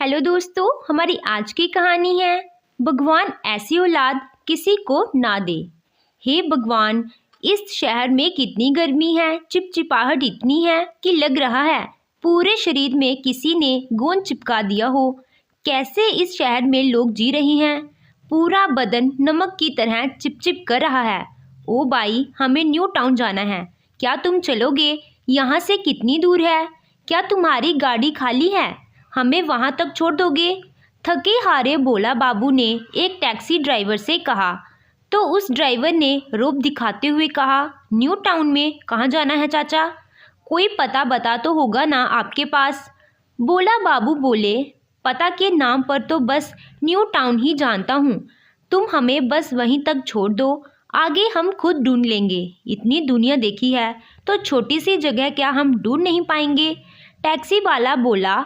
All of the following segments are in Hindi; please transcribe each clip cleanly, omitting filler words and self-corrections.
हेलो दोस्तों, हमारी आज की कहानी है भगवान ऐसी औलाद किसी को ना दे। हे भगवान, इस शहर में कितनी गर्मी है, चिपचिपाहट इतनी है कि लग रहा है पूरे शरीर में किसी ने गोंद चिपका दिया हो। कैसे इस शहर में लोग जी रहे हैं। पूरा बदन नमक की तरह चिपचिप कर रहा है। ओ भाई, हमें न्यू टाउन जाना है, क्या तुम चलोगे? यहाँ से कितनी दूर है? क्या तुम्हारी गाड़ी खाली है? हमें वहाँ तक छोड़ दोगे? थके हारे भोला बाबू ने एक टैक्सी ड्राइवर से कहा। तो उस ड्राइवर ने रोब दिखाते हुए कहा, न्यू टाउन में कहाँ जाना है चाचा? कोई पता बता तो होगा ना आपके पास? भोला बाबू बोले, पता के नाम पर तो बस न्यू टाउन ही जानता हूँ। तुम हमें बस वहीं तक छोड़ दो, आगे हम खुद ढूंढ लेंगे। इतनी दुनिया देखी है तो छोटी सी जगह क्या हम ढूंढ नहीं पाएंगे? टैक्सी वाला बोला,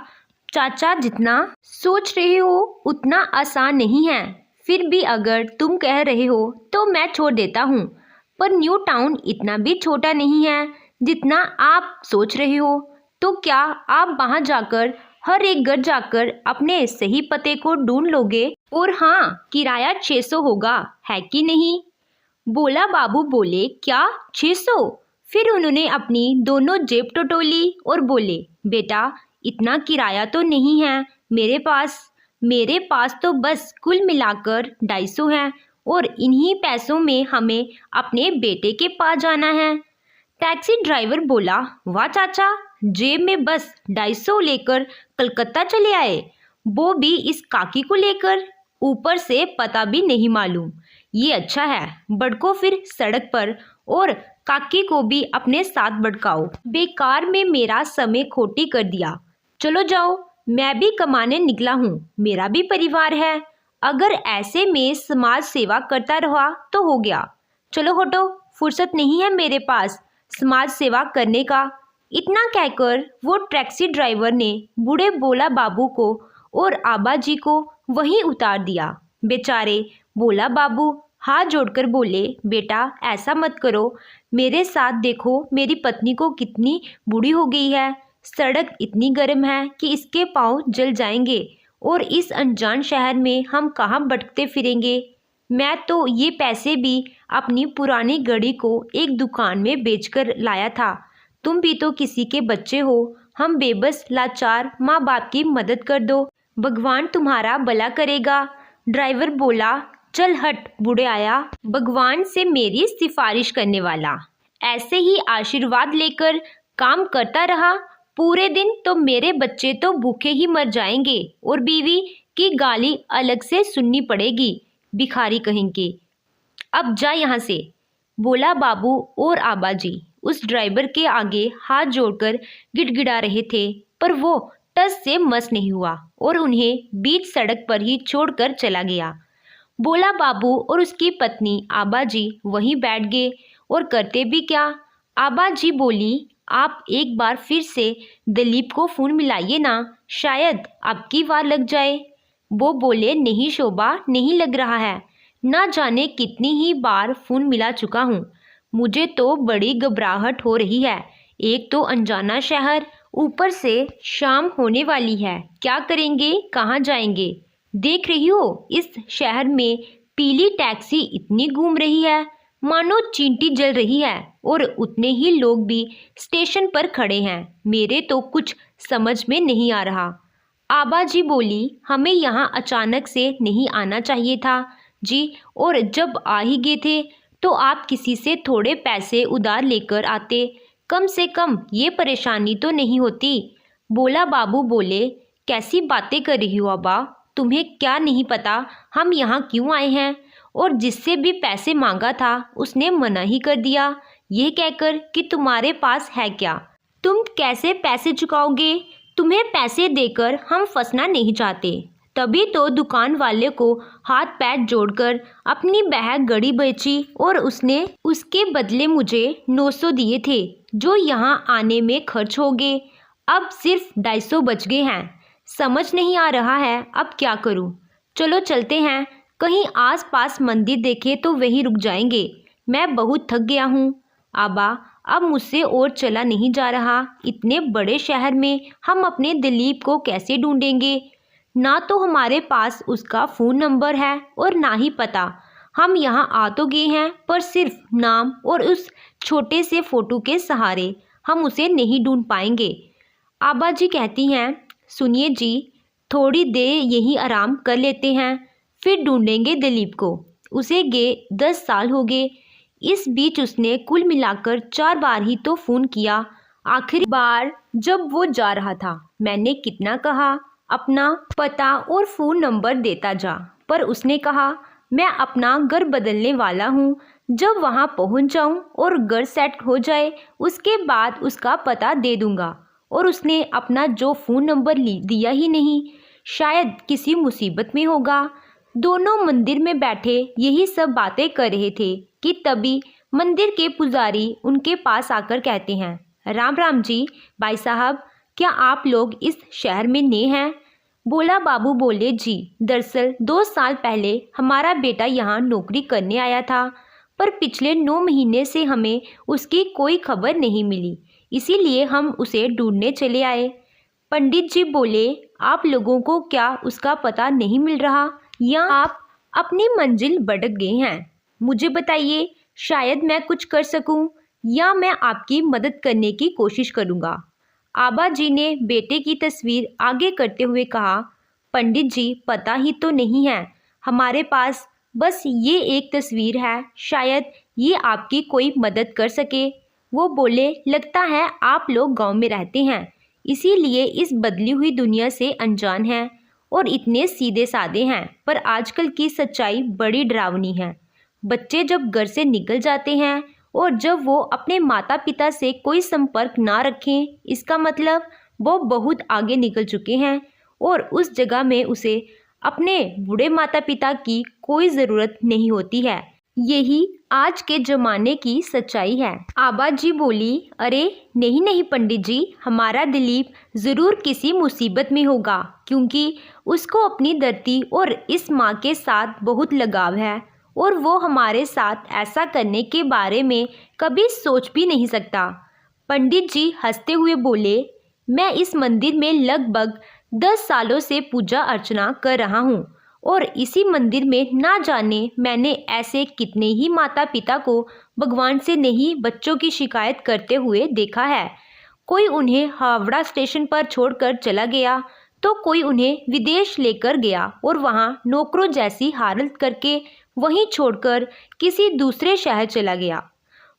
चाचा जितना सोच रहे हो उतना आसान नहीं है। फिर भी अगर तुम कह रहे हो तो मैं छोड़ देता हूँ। पर न्यू टाउन इतना भी छोटा नहीं है जितना आप सोच रहे हो। तो क्या आप वहाँ जाकर हर एक घर जाकर अपने सही पते को ढूंढ लोगे? और हाँ, किराया 600 होगा, है कि नहीं? भोला बाबू बोले, क्या 600? फिर उन्होंने अपनी दोनों जेब टटोली और बोले, बेटा इतना किराया तो नहीं है मेरे पास तो बस कुल मिलाकर 250 है और इन्हीं पैसों में हमें अपने बेटे के पास जाना है। टैक्सी ड्राइवर बोला, वाह चाचा, जेब में बस 250 लेकर कलकत्ता चले आए, वो भी इस काकी को लेकर, ऊपर से पता भी नहीं मालूम। ये अच्छा है, भड़को फिर सड़क पर और काकी को भी अपने साथ भड़काओ। बेकार में मेरा समय खोटी कर दिया। चलो जाओ, मैं भी कमाने निकला हूँ, मेरा भी परिवार है। अगर ऐसे में समाज सेवा करता रहा तो हो गया। चलो हटो, फुर्सत नहीं है मेरे पास समाज सेवा करने का। इतना कहकर वो टैक्सी ड्राइवर ने बूढ़े भोला बाबू को और आबा जी को वहीं उतार दिया। बेचारे भोला बाबू हाथ जोड़कर बोले, बेटा ऐसा मत करो, मेरे साथ देखो मेरी पत्नी को कितनी बूढ़ी हो गई है। सड़क इतनी गर्म है कि इसके पाँव जल जाएंगे और इस अनजान शहर में हम कहाँ भटकते फिरेंगे। मैं तो ये पैसे भी अपनी पुरानी घड़ी को एक दुकान में बेचकर लाया था। तुम भी तो किसी के बच्चे हो, हम बेबस लाचार माँ बाप की मदद कर दो, भगवान तुम्हारा भला करेगा। ड्राइवर बोला, चल हट बूढ़े आया, भगवान से मेरी सिफारिश करने वाला। ऐसे ही आशीर्वाद लेकर काम करता रहा पूरे दिन तो मेरे बच्चे तो भूखे ही मर जाएंगे और बीवी की गाली अलग से सुननी पड़ेगी, भिखारी कहेंगे। अब जा यहाँ से। भोला बाबू और आबा जी उस ड्राइवर के आगे हाथ जोड़कर गिड़गिड़ा रहे थे, पर वो टस से मस नहीं हुआ और उन्हें बीच सड़क पर ही छोड़कर चला गया। भोला बाबू और उसकी पत्नी आबा जी वहीं बैठ गए और करते भी क्या। आबा जी बोली, आप एक बार फिर से दिलीप को फ़ोन मिलाइए ना, शायद आपकी बार लग जाए। वो बोले, नहीं शोभा, नहीं लग रहा है, ना जाने कितनी ही बार फ़ोन मिला चुका हूँ। मुझे तो बड़ी घबराहट हो रही है, एक तो अनजाना शहर, ऊपर से शाम होने वाली है, क्या करेंगे, कहाँ जाएंगे? देख रही हो इस शहर में पीली टैक्सी इतनी घूम रही है मानो चींटी जल रही है और उतने ही लोग भी स्टेशन पर खड़े हैं। मेरे तो कुछ समझ में नहीं आ रहा। आबा जी बोली, हमें यहाँ अचानक से नहीं आना चाहिए था जी, और जब आ ही गए थे तो आप किसी से थोड़े पैसे उधार लेकर आते, कम से कम ये परेशानी तो नहीं होती। भोला बाबू बोले, कैसी बातें कर रही हो आबा, तुम्हें क्या नहीं पता हम यहाँ क्यों आए हैं? और जिससे भी पैसे मांगा था उसने मना ही कर दिया, ये कहकर कि तुम्हारे पास है क्या, तुम कैसे पैसे चुकाओगे? तुम्हें पैसे देकर हम फंसना नहीं चाहते। तभी तो दुकान वाले को हाथ पैर जोड़कर अपनी बहन घड़ी बेची और उसने उसके बदले मुझे 900 दिए थे जो यहाँ आने में खर्च हो गए। अब सिर्फ 250 बच गए हैं। समझ नहीं आ रहा है अब क्या करूँ। चलो चलते हैं, कहीं आसपास मंदिर देखे तो वहीं रुक जाएंगे। मैं बहुत थक गया हूँ आबा, अब मुझसे और चला नहीं जा रहा। इतने बड़े शहर में हम अपने दिलीप को कैसे ढूंढेंगे? ना तो हमारे पास उसका फ़ोन नंबर है और ना ही पता। हम यहाँ आ तो गए हैं पर सिर्फ नाम और उस छोटे से फ़ोटो के सहारे हम उसे नहीं ढूंढ पाएंगे। आबा जी कहती हैं, सुनिए जी, थोड़ी देर यहीं आराम कर लेते हैं, फिर ढूंढेंगे दिलीप को। उसे गए 10 साल हो गए। इस बीच उसने कुल मिलाकर 4 बार ही तो फ़ोन किया। आखिरी बार जब वो जा रहा था, मैंने कितना कहा अपना पता और फ़ोन नंबर देता जा, पर उसने कहा मैं अपना घर बदलने वाला हूँ, जब वहाँ पहुँच जाऊँ और घर सेट हो जाए उसके बाद उसका पता दे दूँगा। और उसने अपना जो फ़ोन नंबर दिया ही नहीं। शायद किसी मुसीबत में होगा। दोनों मंदिर में बैठे यही सब बातें कर रहे थे कि तभी मंदिर के पुजारी उनके पास आकर कहते हैं, राम राम जी भाई साहब, क्या आप लोग इस शहर में नए हैं? बोला बाबू बोले, जी दरअसल 2 साल पहले हमारा बेटा यहाँ नौकरी करने आया था, पर पिछले 9 महीने से हमें उसकी कोई खबर नहीं मिली, इसीलिए हम उसे ढूंढने चले आए। पंडित जी बोले, आप लोगों को क्या उसका पता नहीं मिल रहा या आप अपनी मंजिल भटक गए हैं? मुझे बताइए, शायद मैं कुछ कर सकूं या मैं आपकी मदद करने की कोशिश करूंगा। आबा जी ने बेटे की तस्वीर आगे करते हुए कहा, पंडित जी पता ही तो नहीं है, हमारे पास बस ये एक तस्वीर है, शायद ये आपकी कोई मदद कर सके। वो बोले, लगता है आप लोग गांव में रहते हैं, इसीलिए इस बदली हुई दुनिया से अनजान हैं और इतने सीधे साधे हैं, पर आजकल की सच्चाई बड़ी डरावनी है। बच्चे जब घर से निकल जाते हैं और जब वो अपने माता पिता से कोई संपर्क ना रखें, इसका मतलब वो बहुत आगे निकल चुके हैं और उस जगह में उसे अपने बूढ़े माता पिता की कोई ज़रूरत नहीं होती है। यही आज के ज़माने की सच्चाई है। आबा जी बोली, अरे नहीं नहीं पंडित जी, हमारा दिलीप ज़रूर किसी मुसीबत में होगा, क्योंकि उसको अपनी धरती और इस माँ के साथ बहुत लगाव है और वो हमारे साथ ऐसा करने के बारे में कभी सोच भी नहीं सकता। पंडित जी हंसते हुए बोले, मैं इस मंदिर में लगभग 10 सालों से पूजा अर्चना कर रहा हूँ और इसी मंदिर में ना जाने मैंने ऐसे कितने ही माता पिता को भगवान से नहीं बच्चों की शिकायत करते हुए देखा है। कोई उन्हें हावड़ा स्टेशन पर छोड़कर चला गया तो कोई उन्हें विदेश लेकर गया और वहाँ नौकरों जैसी हालत करके वहीं छोड़कर किसी दूसरे शहर चला गया।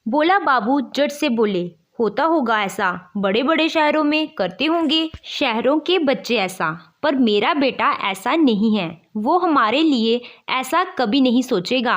बोला बाबू जट से बोले, होता होगा ऐसा, बड़े बड़े शहरों में करते होंगे शहरों के बच्चे ऐसा, पर मेरा बेटा ऐसा नहीं है, वो हमारे लिए ऐसा कभी नहीं सोचेगा।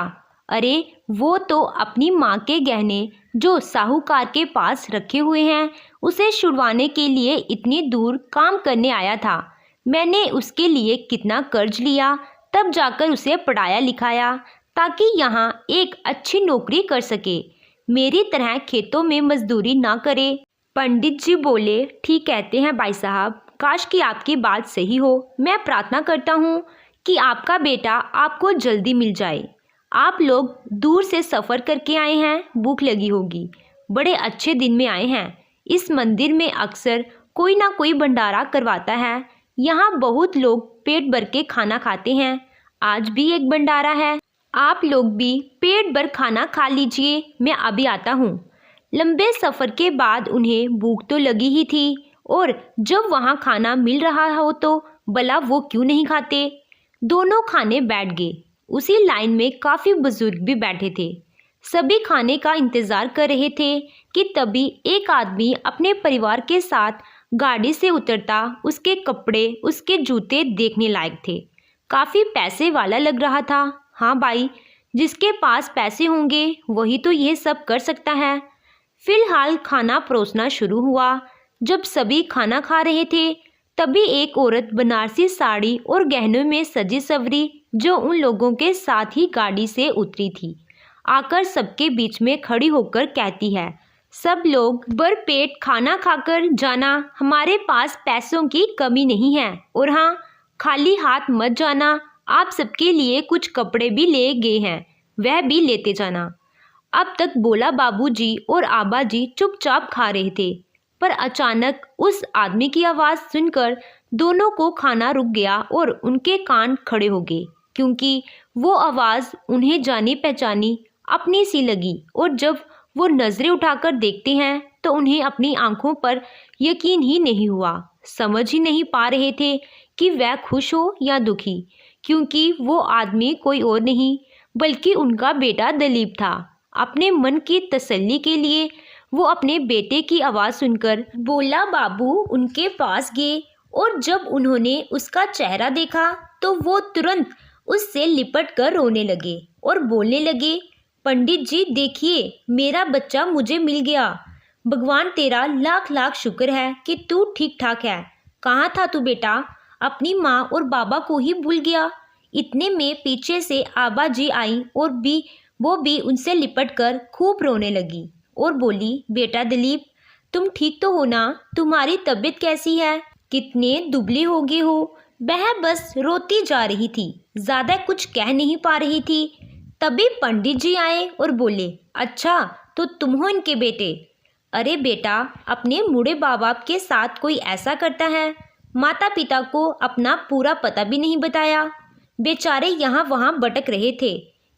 अरे वो तो अपनी माँ के गहने जो साहूकार के पास रखे हुए हैं उसे छुड़वाने के लिए इतनी दूर काम करने आया था। मैंने उसके लिए कितना कर्ज लिया, तब जाकर उसे पढ़ाया लिखाया ताकि यहाँ एक अच्छी नौकरी कर सके, मेरी तरह खेतों में मजदूरी ना करे। पंडित जी बोले, ठीक कहते हैं भाई साहब, काश कि आपकी बात सही हो। मैं प्रार्थना करता हूँ कि आपका बेटा आपको जल्दी मिल जाए। आप लोग दूर से सफ़र करके आए हैं, भूख लगी होगी, बड़े अच्छे दिन में आए हैं। इस मंदिर में अक्सर कोई ना कोई भंडारा करवाता है, यहाँ बहुत लोग पेट भर के खाना खाते हैं। आज भी एक भंडारा है, आप लोग भी पेट भर खाना खा लीजिए, मैं अभी आता हूँ। लंबे सफ़र के बाद उन्हें भूख तो लगी ही थी और जब वहाँ खाना मिल रहा हो तो भला वो क्यों नहीं खाते। दोनों खाने बैठ गए। उसी लाइन में काफ़ी बुजुर्ग भी बैठे थे। सभी खाने का इंतज़ार कर रहे थे कि तभी एक आदमी अपने परिवार के साथ गाड़ी से उतरता। उसके कपड़े, उसके जूते देखने लायक थे, काफ़ी पैसे वाला लग रहा था। हाँ भाई, जिसके पास पैसे होंगे वही तो यह सब कर सकता है। फिलहाल खाना परोसना शुरू हुआ। जब सभी खाना खा रहे थे तभी एक औरत बनारसी साड़ी और गहनों में सजी सवरी, जो उन लोगों के साथ ही गाड़ी से उतरी थी, आकर सबके बीच में खड़ी होकर कहती है, सब लोग भरपेट खाना खाकर जाना, हमारे पास पैसों की कमी नहीं है, और हाँ, खाली हाथ मत जाना, आप सबके लिए कुछ कपड़े भी ले गए हैं, वह भी लेते जाना। अब तक बोला बाबूजी और आबा जी चुपचाप खा रहे थे, पर अचानक उस आदमी की आवाज़ सुनकर दोनों को खाना रुक गया और उनके कान खड़े हो गए, क्योंकि वो आवाज़ उन्हें जानी पहचानी अपनी सी लगी। और जब वो नज़रें उठाकर देखते हैं तो उन्हें अपनी आंखों पर यकीन ही नहीं हुआ। समझ ही नहीं पा रहे थे कि वह खुश हो या दुखी, क्योंकि वो आदमी कोई और नहीं बल्कि उनका बेटा दिलीप था। अपने मन की तसल्ली के लिए वो अपने बेटे की आवाज़ सुनकर बोला बाबू उनके पास गए, और जब उन्होंने उसका चेहरा देखा तो वो तुरंत उससे लिपट कर रोने लगे और बोलने लगे, पंडित जी देखिए, मेरा बच्चा मुझे मिल गया। भगवान तेरा लाख लाख शुक्र है कि तू ठीक ठाक है। कहाँ था तू बेटा? अपनी माँ और बाबा को ही भूल गया। इतने में पीछे से आबा जी आई और वो भी उनसे लिपट कर खूब रोने लगी और बोली, बेटा दिलीप, तुम ठीक तो हो ना? तुम्हारी तबीयत कैसी है? कितने दुबले हो गए हो? वह बस रोती जा रही थी, ज़्यादा कुछ कह नहीं पा रही थी। तभी पंडित जी आए और बोले, अच्छा तो तुम हो इनके बेटे? अरे बेटा, अपने बूढ़े बाप बाप के साथ कोई ऐसा करता है? माता पिता को अपना पूरा पता भी नहीं बताया। बेचारे यहाँ वहाँ भटक रहे थे।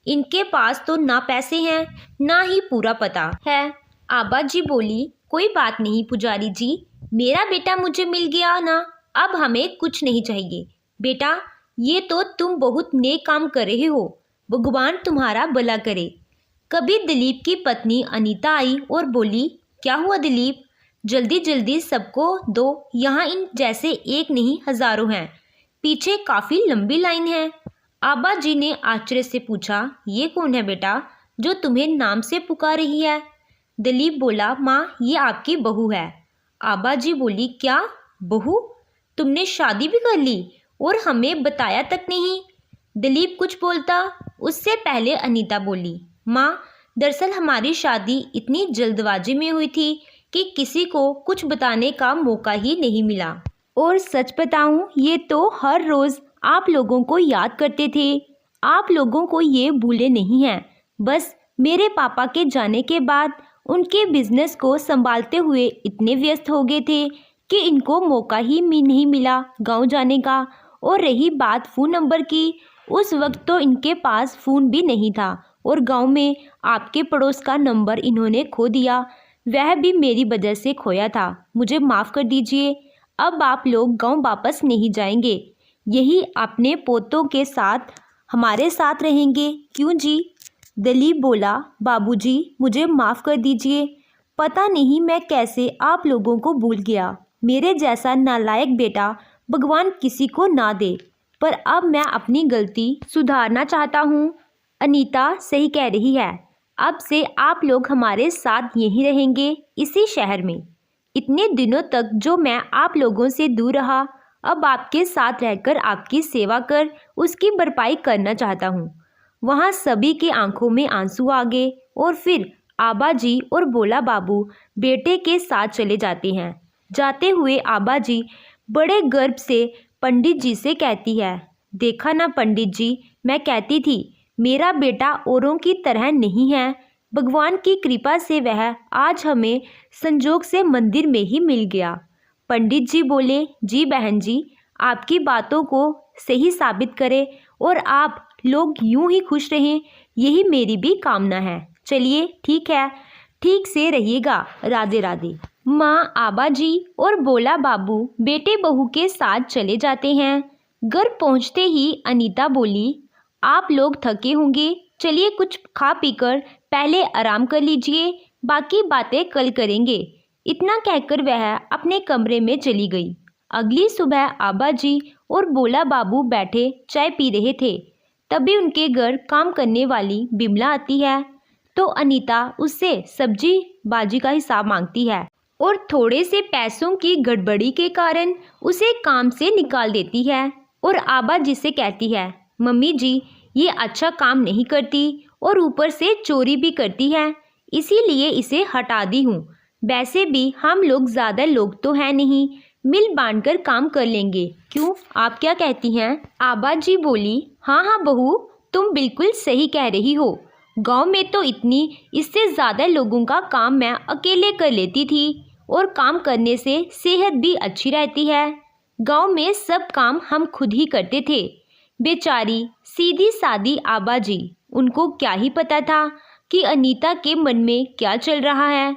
इनके पास तो ना पैसे हैं ना ही पूरा पता है। आबा जी बोली, कोई बात नहीं पुजारी जी, मेरा बेटा मुझे मिल गया ना, अब हमें कुछ नहीं चाहिए। बेटा, ये तो तुम बहुत नेक काम कर रहे हो, भगवान तुम्हारा भला करे। कभी दिलीप की पत्नी अनीता आई और बोली, क्या हुआ दिलीप? जल्दी जल्दी सबको दो, यहाँ इन जैसे एक नहीं हजारों हैं, पीछे काफ़ी लंबी लाइन है। आबा जी ने आश्चर्य से पूछा, ये कौन है बेटा जो तुम्हें नाम से पुकार रही है? दिलीप बोला, माँ ये आपकी बहू है। आबा जी बोली, क्या बहू? तुमने शादी भी कर ली और हमें बताया तक नहीं? दिलीप कुछ बोलता उससे पहले अनीता बोली, माँ दरअसल हमारी शादी इतनी जल्दबाजी में हुई थी कि किसी को कुछ बताने का मौका ही नहीं मिला। और सच बताऊं, ये तो हर रोज़ आप लोगों को याद करते थे। आप लोगों को ये भूले नहीं हैं। बस मेरे पापा के जाने के बाद उनके बिजनेस को संभालते हुए इतने व्यस्त हो गए थे कि इनको मौका ही नहीं मिला गांव जाने का। और रही बात फ़ोन नंबर की, उस वक्त तो इनके पास फ़ोन भी नहीं था और गांव में आपके पड़ोस का नंबर इन्होंने खो दिया, वह भी मेरी वजह से खोया था। मुझे माफ़ कर दीजिए। अब आप लोग गांव वापस नहीं जाएंगे, यही अपने पोतों के साथ हमारे साथ रहेंगे, क्यों जी? दिलीप बोला, बाबूजी मुझे माफ़ कर दीजिए, पता नहीं मैं कैसे आप लोगों को भूल गया। मेरे जैसा नालायक बेटा भगवान किसी को ना दे, पर अब मैं अपनी गलती सुधारना चाहता हूँ। अनीता सही कह रही है, अब से आप लोग हमारे साथ यहीं रहेंगे, इसी शहर में। इतने दिनों तक जो मैं आप लोगों से दूर रहा, अब आपके साथ रहकर आपकी सेवा कर उसकी भरपाई करना चाहता हूँ। वहाँ सभी की आंखों में आंसू आ गए और फिर आबा जी और बोला बाबू बेटे के साथ चले जाते हैं। जाते हुए आबा जी बड़े गर्व से पंडित जी से कहती है, देखा ना पंडित जी, मैं कहती थी मेरा बेटा औरों की तरह नहीं है। भगवान की कृपा से वह आज हमें संजोग से मंदिर में ही मिल गया। पंडित जी बोले, जी बहन जी, आपकी बातों को सही साबित करें और आप लोग यूं ही खुश रहें, यही मेरी भी कामना है। चलिए ठीक है, ठीक से रहिएगा, राधे राधे। माँ आबा जी और बोला बाबू बेटे बहू के साथ चले जाते हैं। घर पहुँचते ही अनीता बोली, आप लोग थके होंगे, चलिए कुछ खा पीकर पहले आराम कर लीजिए, बाकी बातें कल करेंगे। इतना कहकर वह अपने कमरे में चली गई। अगली सुबह आबा जी और बोला बाबू बैठे चाय पी रहे थे। तभी उनके घर काम करने वाली बिमला आती है तो अनीता उससे सब्जी बाजी का हिसाब मांगती है और थोड़े से पैसों की गड़बड़ी के कारण उसे काम से निकाल देती है और आबा जी से कहती है, मम्मी जी ये अच्छा काम नहीं करती और ऊपर से चोरी भी करती है, इसीलिए इसे हटा दी हूँ। वैसे भी हम लोग ज़्यादा लोग तो हैं नहीं, मिल बांट कर काम कर लेंगे, क्यों आप क्या कहती हैं? आबा जी बोली, हाँ हाँ बहू, तुम बिल्कुल सही कह रही हो। गांव में तो इससे ज़्यादा लोगों का काम मैं अकेले कर लेती थी और काम करने से सेहत भी अच्छी रहती है। गांव में सब काम हम खुद ही करते थे। बेचारी सीधी सादी आबा जी, उनको क्या ही पता था कि अनीता के मन में क्या चल रहा है।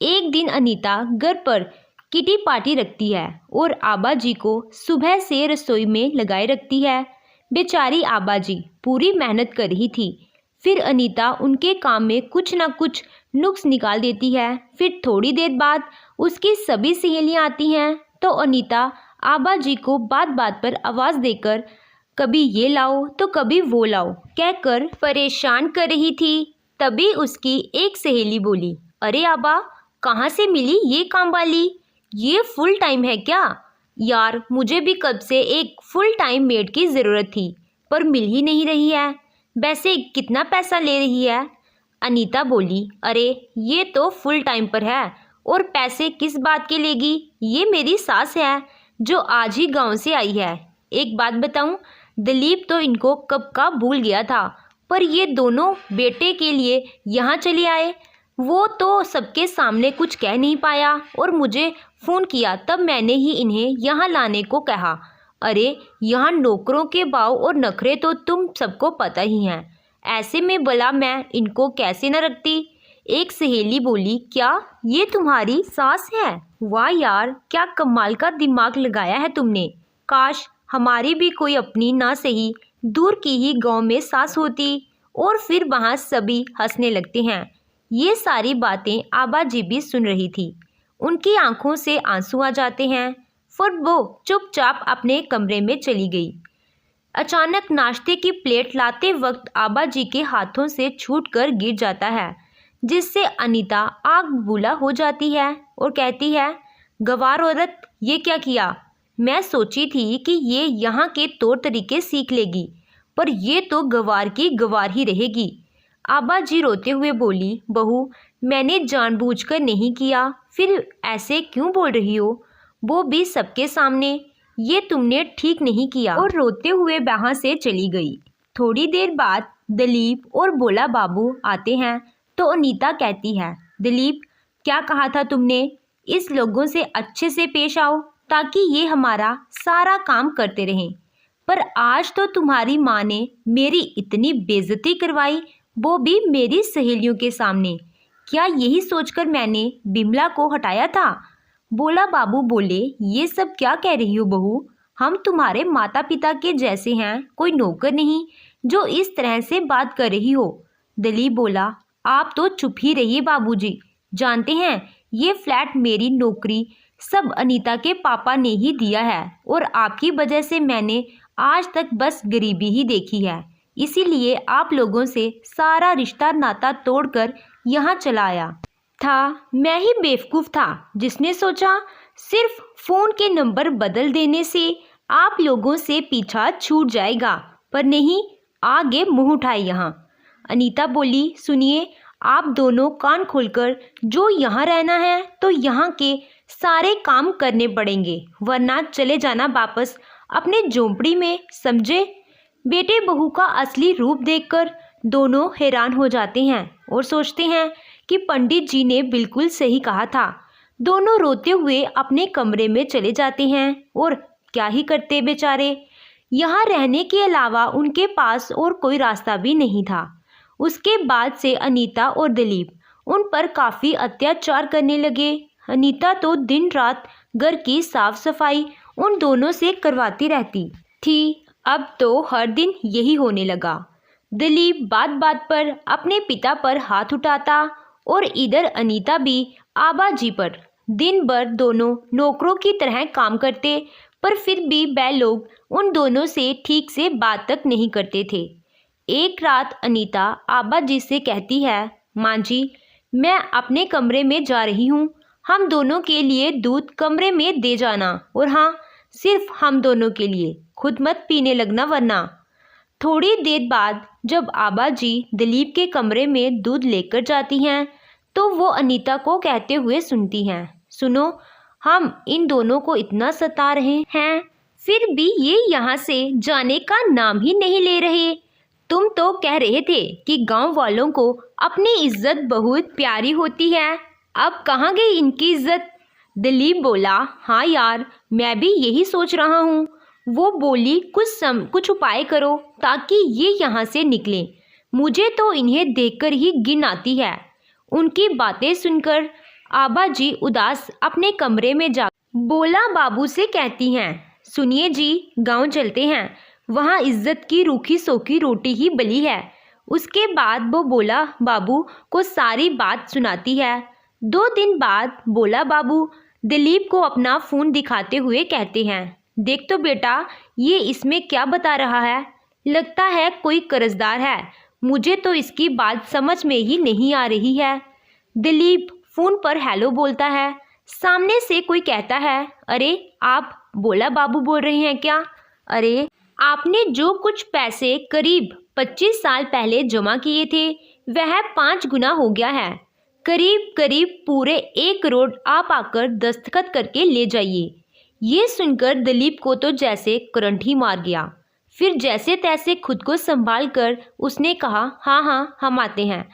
एक दिन अनीता घर पर किटी पार्टी रखती है और आबा जी को सुबह से रसोई में लगाए रखती है। बेचारी आबा जी पूरी मेहनत कर रही थी। फिर अनीता उनके काम में कुछ ना कुछ नुक्स निकाल देती है। फिर थोड़ी देर बाद उसकी सभी सहेलियां आती हैं तो अनीता आबा जी को बात बात पर आवाज़ देकर कभी ये लाओ तो कभी वो लाओ कहकर परेशान कर रही थी। तभी उसकी एक सहेली बोली, अरे आबा, कहाँ से मिली ये काम वाली? ये फुल टाइम है क्या? यार, मुझे भी कब से एक फुल टाइम मेड की ज़रूरत थी पर मिल ही नहीं रही है। वैसे कितना पैसा ले रही है? अनीता बोली, अरे ये तो फुल टाइम पर है और पैसे किस बात के लेगी? ये मेरी सास है जो आज ही गांव से आई है। एक बात बताऊं, दिलीप तो इनको कब का भूल गया था, पर ये दोनों बेटे के लिए यहाँ चले आए। वो तो सबके सामने कुछ कह नहीं पाया और मुझे फ़ोन किया, तब मैंने ही इन्हें यहाँ लाने को कहा। अरे यहाँ नौकरों के भाव और नखरे तो तुम सबको पता ही हैं, ऐसे में भला मैं इनको कैसे न रखती। एक सहेली बोली, क्या ये तुम्हारी सास है? वाह यार, क्या कमाल का दिमाग लगाया है तुमने। काश हमारी भी कोई अपनी ना सही दूर की ही गांव में सास होती। और फिर वहाँ सभी हंसने लगते हैं। ये सारी बातें आबा जी भी सुन रही थी। उनकी आंखों से आंसू आ जाते हैं। फिर वो चुपचाप अपने कमरे में चली गई। अचानक नाश्ते की प्लेट लाते वक्त आबा जी के हाथों से छूटकर गिर जाता है, जिससे अनीता आग बबूला हो जाती है और कहती है, गवार औरत, ये क्या किया? मैं सोची थी कि ये यहाँ के तौर तरीके सीख लेगी, पर ये तो गवार की गवार ही रहेगी। आबा जी रोते हुए बोली, बहू, मैंने जानबूझकर नहीं किया, फिर ऐसे क्यों बोल रही हो? वो भी सबके सामने। ये तुमने ठीक नहीं किया। और रोते हुए वहाँ से चली गई। थोड़ी देर बाद दिलीप और भोला बाबू आते हैं तो अनीता कहती है, दिलीप, क्या कहा था तुमने? इस लोगों से अच्छे से पेश आओ ताकि ये हमारा सारा काम करते रहें। पर आज तो तुम्हारी माँ ने मेरी इतनी बेइज्जती करवाई, वो भी मेरी सहेलियों के सामने। क्या यही सोचकर मैंने बिमला को हटाया था? भोला बाबू बोले, ये सब क्या कह रही हो बहू? हम तुम्हारे माता पिता के जैसे हैं, कोई नौकर नहीं जो इस तरह से बात कर रही हो। दिलीप बोला, आप तो चुप ही रहिए बाबूजी। जानते हैं, ये फ्लैट मेरी नौकरी सब अनीता के पापा ने ही दिया है और आपकी वजह से मैंने आज तक बस गरीबी ही देखी है। इसीलिए आप लोगों से सारा रिश्ता नाता तोड़कर यहाँ चला आया था। मैं ही बेवकूफ़ था जिसने सोचा सिर्फ फ़ोन के नंबर बदल देने से आप लोगों से पीछा छूट जाएगा, पर नहीं, आगे मुंह उठाए यहाँ। अनीता बोली, सुनिए, आप दोनों कान खोलकर, जो यहाँ रहना है तो यहाँ के सारे काम करने पड़ेंगे, वरना चले जाना वापस अपने झोंपड़ी में, समझे? बेटे बहू का असली रूप देखकर दोनों हैरान हो जाते हैं और सोचते हैं कि पंडित जी ने बिल्कुल सही कहा था। दोनों रोते हुए अपने कमरे में चले जाते हैं और क्या ही करते बेचारे। यहाँ रहने के अलावा उनके पास और कोई रास्ता भी नहीं था। उसके बाद से अनीता और दिलीप उन पर काफ़ी अत्याचार करने लगे। अनीता तो दिन रात घर की साफ सफाई उन दोनों से करवाती रहती थी। अब तो हर दिन यही होने लगा। दिलीप बात बात पर अपने पिता पर हाथ उठाता और इधर अनीता भी आबा जी पर। दिन भर दोनों नौकरों की तरह काम करते, पर फिर भी वह लोग उन दोनों से ठीक से बात तक नहीं करते थे। एक रात अनीता आबा जी से कहती है, माँ जी, मैं अपने कमरे में जा रही हूँ, हम दोनों के लिए दूध कमरे में दे जाना, और हाँ, सिर्फ हम दोनों के लिए, खुद मत पीने लगना वरना। थोड़ी देर बाद जब आबा जी दिलीप के कमरे में दूध लेकर जाती हैं तो वो अनीता को कहते हुए सुनती हैं, सुनो, हम इन दोनों को इतना सता रहे हैं, फिर भी ये यहाँ से जाने का नाम ही नहीं ले रहे। तुम तो कह रहे थे कि गांव वालों को अपनी इज्जत बहुत प्यारी होती है, अब कहाँ गई इनकी इज्जत? दिलीप बोला, हाँ यार, मैं भी यही सोच रहा हूँ। वो बोली, कुछ उपाय करो ताकि ये यहाँ से निकलें। मुझे तो इन्हें देखकर ही घिन आती है। उनकी बातें सुनकर आबा जी उदास अपने कमरे में जा बोला बाबू से कहती हैं, सुनिए जी, गांव चलते हैं, वहाँ इज्जत की रूखी सोखी रोटी ही बली है। उसके बाद वो बोला बाबू को सारी बात सुनाती है। 2 दिन बाद बोला बाबू दिलीप को अपना फ़ोन दिखाते हुए कहते हैं, देख तो बेटा, ये इसमें क्या बता रहा है। लगता है कोई कर्जदार है। मुझे तो इसकी बात समझ में ही नहीं आ रही है। दिलीप फ़ोन पर हेलो बोलता है। सामने से कोई कहता है, अरे आप बोला बाबू बोल रहे हैं क्या? अरे आपने जो कुछ पैसे करीब 25 साल पहले जमा किए थे वह 5 गुना हो गया है। करीब करीब पूरे 1 करोड़ आप आकर दस्तखत करके ले जाइए। ये सुनकर दिलीप को तो जैसे करंट ही मार गया। फिर जैसे तैसे खुद को संभाल कर उसने कहा, हाँ हाँ, हम आते हैं।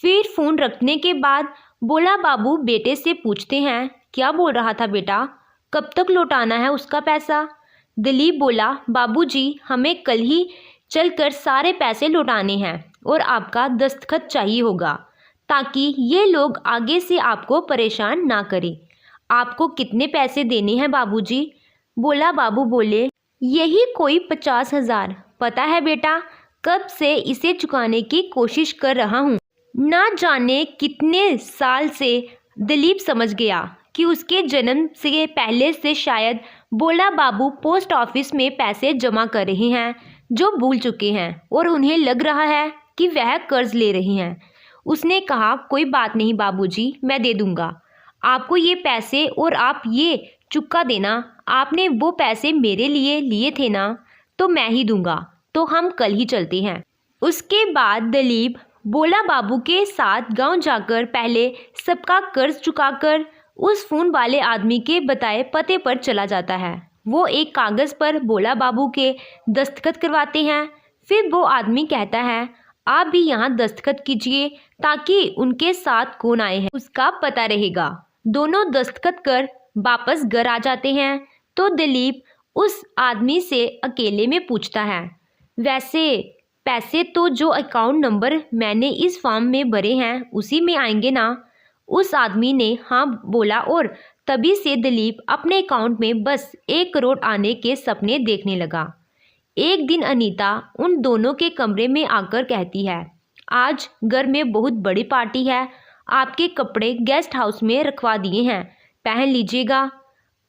फिर फ़ोन रखने के बाद बोला बाबू बेटे से पूछते हैं, क्या बोल रहा था बेटा, कब तक लौटाना है उसका पैसा? दिलीप बोला, बाबूजी, हमें कल ही चलकर सारे पैसे लौटाने हैं और आपका दस्तखत चाहिए होगा ताकि ये लोग आगे से आपको परेशान ना करें। आपको कितने पैसे देने हैं बाबूजी? बोला बाबू बोले, यही कोई 50,000। पता है बेटा, कब से इसे चुकाने की कोशिश कर रहा हूँ। ना जाने कितने साल से दिलीप समझ गया कि उसके जन्म से पहले से शायद बोला बाबू पोस्ट ऑफिस में पैसे जमा कर रहे हैं जो भूल चुके हैं और उन्हें लग रहा है कि वह कर्ज ले रहे हैं। उसने कहा, कोई बात नहीं बाबूजी, मैं दे दूंगा आपको ये पैसे और आप ये चुका देना। आपने वो पैसे मेरे लिए लिए थे ना, तो मैं ही दूंगा। तो हम कल ही चलते हैं। उसके बाद दिलीप बोला बाबू के साथ गांव जाकर पहले सबका कर्ज चुकाकर उस फ़ोन वाले आदमी के बताए पते पर चला जाता है। वो एक कागज़ पर बोला बाबू के दस्तखत करवाते हैं। फिर वो आदमी कहता है, आप भी यहाँ दस्तखत कीजिए ताकि उनके साथ कौन आए हैं उसका पता रहेगा। दोनों दस्तखत कर वापस घर आ जाते हैं तो दिलीप उस आदमी से अकेले में पूछता है, वैसे पैसे तो जो अकाउंट नंबर मैंने इस फॉर्म में भरे हैं उसी में आएंगे ना? उस आदमी ने हाँ बोला और तभी से दिलीप अपने अकाउंट में बस 1 करोड़ आने के सपने देखने लगा। एक दिन अनीता उन दोनों के कमरे में आकर कहती है, आज घर में बहुत बड़ी पार्टी है, आपके कपड़े गेस्ट हाउस में रखवा दिए हैं, पहन लीजिएगा।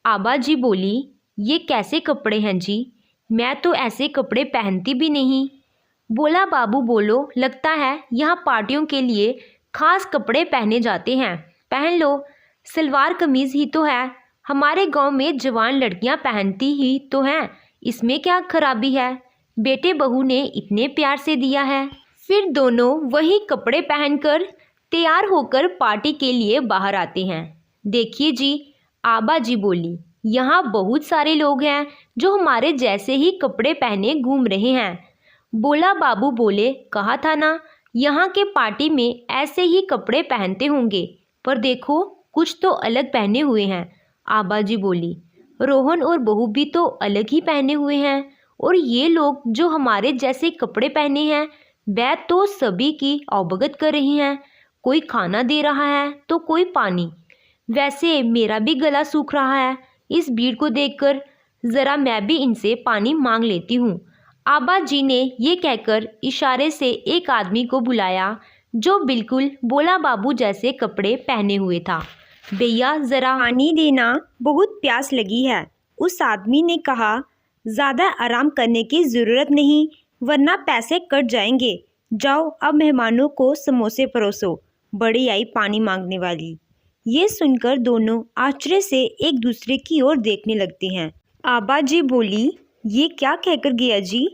आबा जी बोली, ये कैसे कपड़े हैं जी, मैं तो ऐसे कपड़े पहनती भी नहीं। बोला बाबू बोलो, लगता है यहाँ पार्टियों के लिए खास कपड़े पहने जाते हैं, पहन लो। सलवार कमीज़ ही तो है, हमारे गांव में जवान लड़कियां पहनती ही तो हैं, इसमें क्या खराबी है? बेटे बहू ने इतने प्यार से दिया है। फिर दोनों वही कपड़े पहनकर तैयार होकर पार्टी के लिए बाहर आते हैं। देखिए जी, आबा जी बोली, यहाँ बहुत सारे लोग हैं जो हमारे जैसे ही कपड़े पहने घूम रहे हैं। बोला बाबू बोले, कहा था ना, यहाँ के पार्टी में ऐसे ही कपड़े पहनते होंगे, पर देखो कुछ तो अलग पहने हुए हैं। आबा जी बोली, रोहन और बहू भी तो अलग ही पहने हुए हैं, और ये लोग जो हमारे जैसे कपड़े पहने हैं वह तो सभी की अवगत कर रही हैं। कोई खाना दे रहा है तो कोई पानी। वैसे मेरा भी गला सूख रहा है, इस भीड़ को देखकर ज़रा मैं भी इनसे पानी मांग लेती हूँ। आबा जी ने ये कहकर इशारे से एक आदमी को बुलाया जो बिल्कुल बोला बाबू जैसे कपड़े पहने हुए था। भैया ज़रा पानी देना, बहुत प्यास लगी है। उस आदमी ने कहा, ज़्यादा आराम करने की ज़रूरत नहीं वरना पैसे कट जाएंगे। जाओ अब मेहमानों को समोसे परोसो। बड़ी आई पानी मांगने वाली। ये सुनकर दोनों आश्चर्य से एक दूसरे की ओर देखने लगते हैं। आबा जी बोली, ये क्या कहकर गया जी?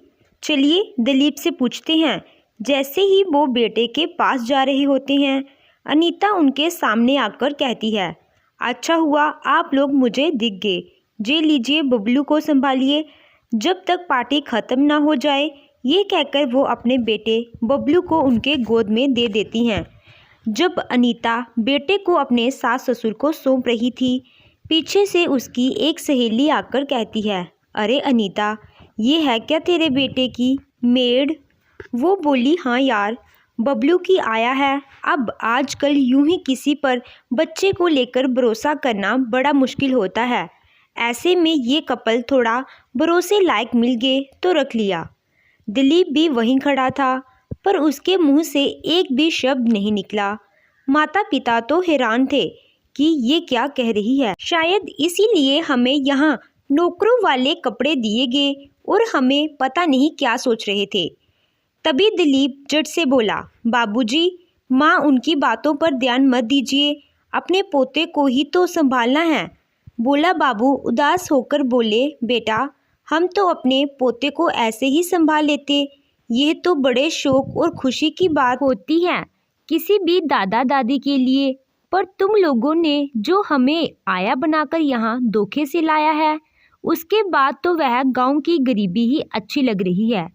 चलिए दिलीप से पूछते हैं। जैसे ही वो बेटे के पास जा रहे होते हैं, अनीता उनके सामने आकर कहती है, अच्छा हुआ आप लोग मुझे दिख गए। जे लीजिए बबलू को संभालिए जब तक पार्टी ख़त्म ना हो जाए। ये कहकर वो अपने बेटे बबलू को उनके गोद में दे देती हैं। जब अनीता बेटे को अपने सास ससुर को सौंप रही थी, पीछे से उसकी एक सहेली आकर कहती है, अरे अनीता, ये है क्या तेरे बेटे की मेड? वो बोली, हाँ यार, बबलू की आया है। अब आजकल यूं ही किसी पर बच्चे को लेकर भरोसा करना बड़ा मुश्किल होता है। ऐसे में ये कपल थोड़ा भरोसे लायक मिल गए तो रख लिया। दिलीप भी वहीं खड़ा था, पर उसके मुंह से एक भी शब्द नहीं निकला। माता पिता तो हैरान थे कि ये क्या कह रही है। शायद इसीलिए हमें यहाँ नौकरों वाले कपड़े दिए गए और हमें पता नहीं क्या सोच रहे थे। तभी दिलीप झट से बोला, बाबूजी, माँ उनकी बातों पर ध्यान मत दीजिए, अपने पोते को ही तो संभालना है। बोला बाबू उदास होकर बोले, बेटा, हम तो अपने पोते को ऐसे ही संभाल लेते। यह तो बड़े शौक और खुशी की बात होती है किसी भी दादा दादी के लिए, पर तुम लोगों ने जो हमें आया बनाकर यहाँ धोखे से लाया है, उसके बाद तो वह गांव की गरीबी ही अच्छी लग रही है।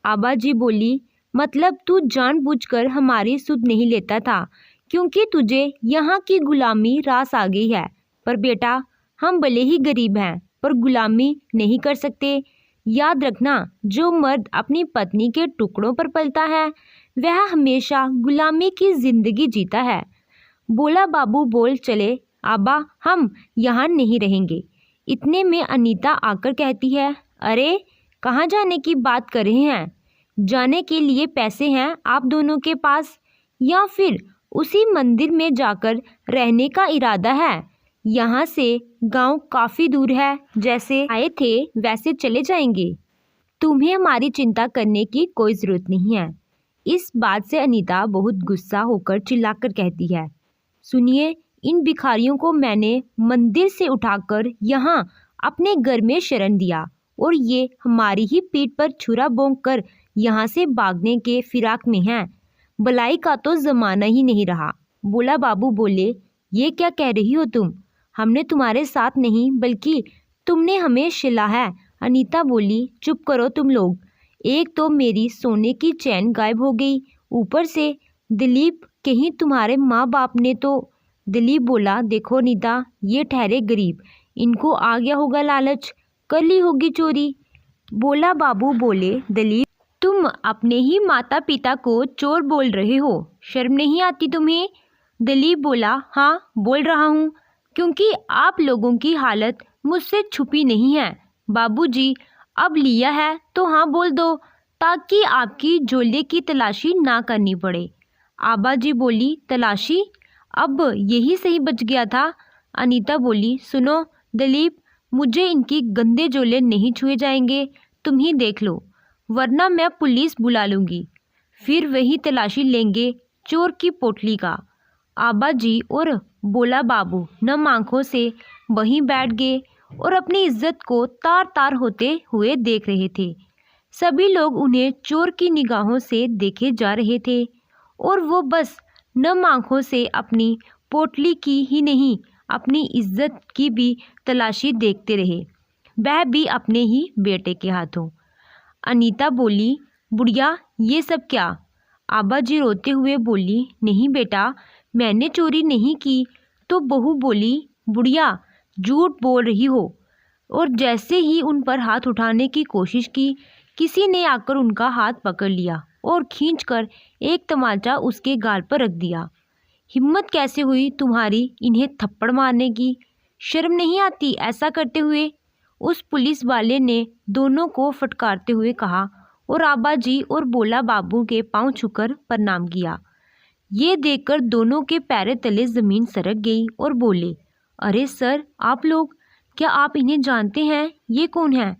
आबा जी बोली, मतलब तू जानबूझकर हमारी सुध नहीं लेता था, क्योंकि तुझे यहाँ की गुलामी रास आ गई है। पर बेटा, हम भले ही गरीब हैं, पर गुलामी नहीं कर सकते। याद रखना, जो मर्द अपनी पत्नी के टुकड़ों पर पलता है, वह हमेशा गुलामी की जिंदगी जीता है। बोला बाबू बोल चले, आबा, हम यहाँ नहीं रहेंगे। इतने में अनीता आकर कहती है, अरे कहाँ जाने की बात कर रहे हैं? जाने के लिए पैसे हैं आप दोनों के पास, या फिर उसी मंदिर में जाकर रहने का इरादा है? यहाँ से गांव काफ़ी दूर है, जैसे आए थे वैसे चले जाएंगे। तुम्हें हमारी चिंता करने की कोई ज़रूरत नहीं है। इस बात से अनीता बहुत गुस्सा होकर चिल्लाकर कहती है, सुनिए, इन भिखारियों को मैंने मंदिर से उठाकर यहाँ अपने घर में शरण दिया, और ये हमारी ही पीठ पर छुरा भोंक कर यहाँ से भागने के फिराक में हैं। भलाई का तो ज़माना ही नहीं रहा। बोला बाबू बोले, ये क्या कह रही हो तुम? हमने तुम्हारे साथ नहीं, बल्कि तुमने हमें शिला है। अनीता बोली, चुप करो तुम लोग। एक तो मेरी सोने की चैन गायब हो गई, ऊपर से दिलीप कहीं तुम्हारे माँ बाप ने तो। दिलीप बोला, देखो अनीता, ये ठहरे गरीब, इनको आ गया होगा लालच, कर ली होगी चोरी। बोला बाबू बोले, दिलीप, तुम अपने ही माता पिता को चोर बोल रहे हो, शर्म नहीं आती तुम्हें? दिलीप बोला, हाँ बोल रहा हूँ, क्योंकि आप लोगों की हालत मुझसे छुपी नहीं है। बाबूजी, अब लिया है तो हाँ बोल दो, ताकि आपकी झोले की तलाशी ना करनी पड़े। आबा जी बोली, तलाशी? अब यही सही बच गया था। अनीता बोली, सुनो दिलीप, मुझे इनकी गंदे झोले नहीं छुए जाएंगे, तुम ही देख लो, वरना मैं पुलिस बुला लूँगी, फिर वही तलाशी लेंगे चोर की पोटली का। आबा जी और बोला बाबू नम आँखों से वहीं बैठ गए और अपनी इज्जत को तार तार होते हुए देख रहे थे। सभी लोग उन्हें चोर की निगाहों से देखे जा रहे थे, और वो बस नम आँखों से अपनी पोटली की ही नहीं, अपनी इज्जत की भी तलाशी देखते रहे, वह भी अपने ही बेटे के हाथों। अनीता बोली, बुढ़िया, ये सब क्या? आबा जी रोते हुए बोली, नहीं बेटा, मैंने चोरी नहीं की। तो बहू बोली, बुढ़िया, झूठ बोल रही हो। और जैसे ही उन पर हाथ उठाने की कोशिश की, किसी ने आकर उनका हाथ पकड़ लिया और खींचकर एक तमाचा उसके गाल पर रख दिया। हिम्मत कैसे हुई तुम्हारी इन्हें थप्पड़ मारने की? शर्म नहीं आती ऐसा करते हुए? उस पुलिस वाले ने दोनों को फटकारते हुए कहा, और आबा जी और बोला बाबू के पांव छूकर प्रणाम किया। ये देखकर दोनों के पैरों तले ज़मीन सरक गई और बोले, अरे सर, आप लोग, क्या आप इन्हें जानते हैं? ये कौन है?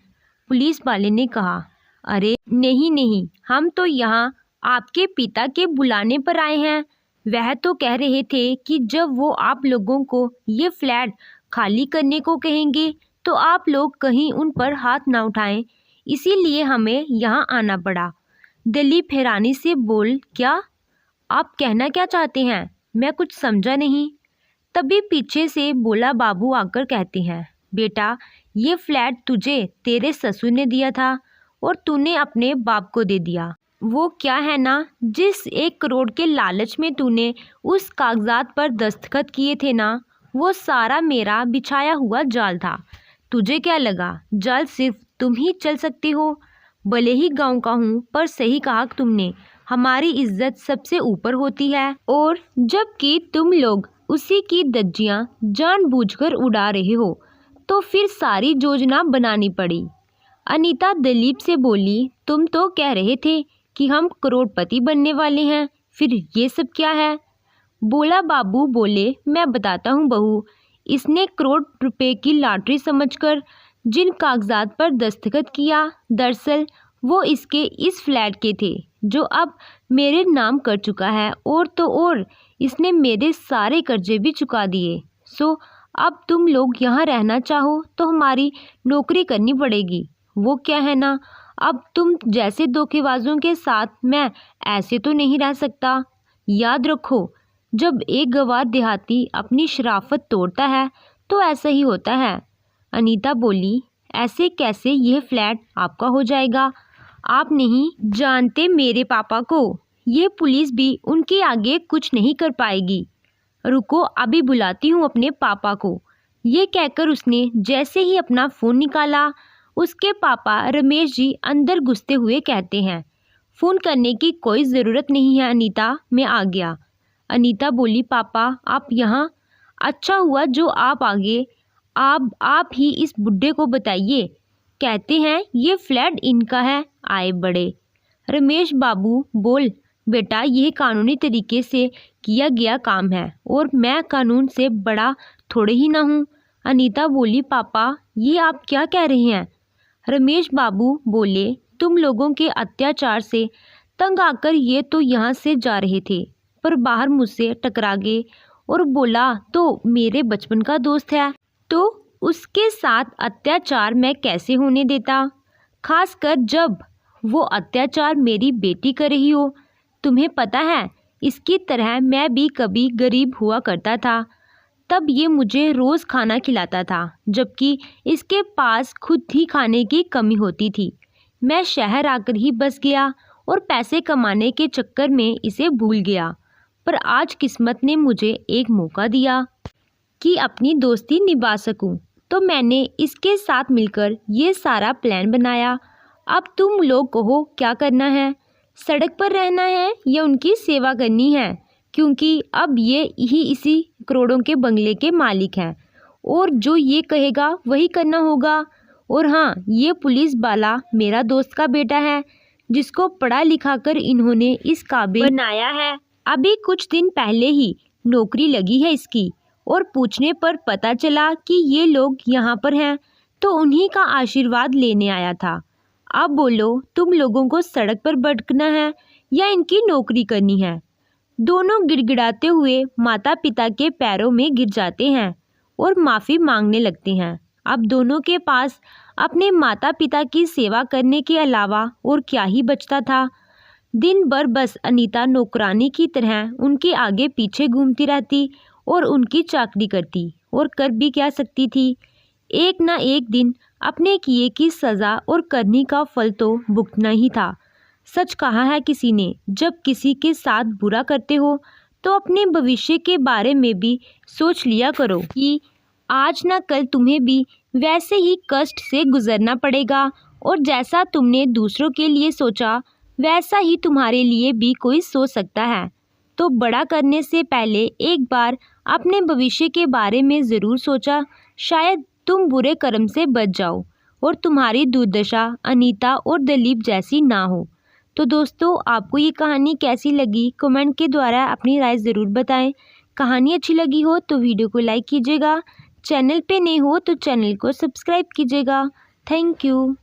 पुलिस वाले ने कहा, अरे नहीं नहीं, हम तो यहाँ आपके पिता के बुलाने पर आए हैं। वह तो कह रहे थे कि जब वो आप लोगों को ये फ्लैट खाली करने को कहेंगे तो आप लोग कहीं उन पर हाथ ना उठाएं, इसीलिए हमें यहाँ आना पड़ा। दिलीप हैरानी से बोल, क्या आप कहना क्या चाहते हैं? मैं कुछ समझा नहीं। तभी पीछे से बोला बाबू आकर कहते हैं, बेटा, ये फ्लैट तुझे तेरे ससुर ने दिया था और तूने अपने बाप को दे दिया। वो क्या है ना, जिस 1 करोड़ के लालच में तूने उस कागजात पर दस्तखत किए थे ना, वो सारा मेरा बिछाया हुआ जाल था। तुझे क्या लगा जाल सिर्फ तुम ही चल सकते हो? भले ही गांव का हूँ, पर सही कहा तुमने, हमारी इज्जत सबसे ऊपर होती है। और जबकि तुम लोग उसी की धज्जियाँ जानबूझकर उड़ा रहे हो, तो फिर सारी योजना बनानी पड़ी। अनीता दिलीप से बोली, तुम तो कह रहे थे कि हम करोड़पति बनने वाले हैं, फिर ये सब क्या है? बोला बाबू बोले, मैं बताता हूँ बहू। इसने करोड़ रुपए की लॉटरी समझकर जिन कागजात पर दस्तखत किया, दरअसल वो इसके इस फ्लैट के थे जो अब मेरे नाम कर चुका है। और तो और इसने मेरे सारे कर्जे भी चुका दिए। सो अब तुम लोग यहाँ रहना चाहो तो हमारी नौकरी करनी पड़ेगी। वो क्या है ना, अब तुम जैसे धोखेबाजों के साथ मैं ऐसे तो नहीं रह सकता। याद रखो, जब एक गंवार देहाती अपनी शराफत तोड़ता है तो ऐसा ही होता है। अनीता बोली, ऐसे कैसे यह फ्लैट आपका हो जाएगा? आप नहीं जानते मेरे पापा को, ये पुलिस भी उनके आगे कुछ नहीं कर पाएगी। रुको, अभी बुलाती हूँ अपने पापा को। ये कहकर उसने जैसे ही अपना फ़ोन निकाला, उसके पापा रमेश जी अंदर घुसते हुए कहते हैं, फ़ोन करने की कोई ज़रूरत नहीं है अनीता, मैं आ गया। अनीता बोली, पापा आप यहाँ? अच्छा हुआ जो आप आ गए। आप ही इस बुड्ढे को बताइए। कहते हैं ये फ्लैट इनका है, आए बड़े। रमेश बाबू बोल, बेटा यह कानूनी तरीके से किया गया काम है और मैं कानून से बड़ा थोड़े ही ना हूँ। अनीता बोली, पापा ये आप क्या कह रहे हैं? रमेश बाबू बोले, तुम लोगों के अत्याचार से तंग आकर ये तो यहाँ से जा रहे थे, पर बाहर मुझसे टकरा गए और बोला तो मेरे बचपन का दोस्त है, तो उसके साथ अत्याचार मैं कैसे होने देता, खासकर जब वो अत्याचार मेरी बेटी कर रही हो। तुम्हें पता है, इसकी तरह मैं भी कभी गरीब हुआ करता था, तब ये मुझे रोज़ खाना खिलाता था, जबकि इसके पास खुद ही खाने की कमी होती थी। मैं शहर आकर ही बस गया और पैसे कमाने के चक्कर में इसे भूल गया, पर आज किस्मत ने मुझे एक मौका दिया कि अपनी दोस्ती निभा सकूं, तो मैंने इसके साथ मिलकर ये सारा प्लान बनाया। अब तुम लोग कहो क्या करना है, सड़क पर रहना है या उनकी सेवा करनी है? क्योंकि अब ये ही इसी करोड़ों के बंगले के मालिक हैं और जो ये कहेगा वही करना होगा। और हाँ, ये पुलिस वाला मेरा दोस्त का बेटा है, जिसको पढ़ा लिखा कर इन्होंने इस काबिल बनाया है। अभी कुछ दिन पहले ही नौकरी लगी है इसकी, और पूछने पर पता चला कि ये लोग यहाँ पर हैं, तो उन्हीं का आशीर्वाद लेने आया था। अब बोलो, तुम लोगों को सड़क पर भटकना है या इनकी नौकरी करनी है? दोनों गिड़गिड़ाते हुए माता पिता के पैरों में गिर जाते हैं और माफ़ी मांगने लगते हैं। अब दोनों के पास अपने माता पिता की सेवा करने के अलावा और क्या ही बचता था। दिन भर बस अनीता नौकरानी की तरह उनके आगे पीछे घूमती रहती और उनकी चाकरी करती, और कर भी क्या सकती थी। एक ना एक दिन अपने किए की सज़ा और करनी का फल तो भुगतना ही था। सच कहा है किसी ने, जब किसी के साथ बुरा करते हो तो अपने भविष्य के बारे में भी सोच लिया करो कि आज ना कल तुम्हें भी वैसे ही कष्ट से गुजरना पड़ेगा, और जैसा तुमने दूसरों के लिए सोचा वैसा ही तुम्हारे लिए भी कोई सोच सकता है। तो बड़ा करने से पहले एक बार अपने भविष्य के बारे में ज़रूर सोचा, शायद तुम बुरे कर्म से बच जाओ और तुम्हारी दुर्दशा अनीता और दिलीप जैसी ना हो। तो दोस्तों, आपको ये कहानी कैसी लगी कमेंट के द्वारा अपनी राय ज़रूर बताएं। कहानी अच्छी लगी हो तो वीडियो को लाइक कीजिएगा, चैनल पे नए हो तो चैनल को सब्सक्राइब कीजिएगा। Thank you.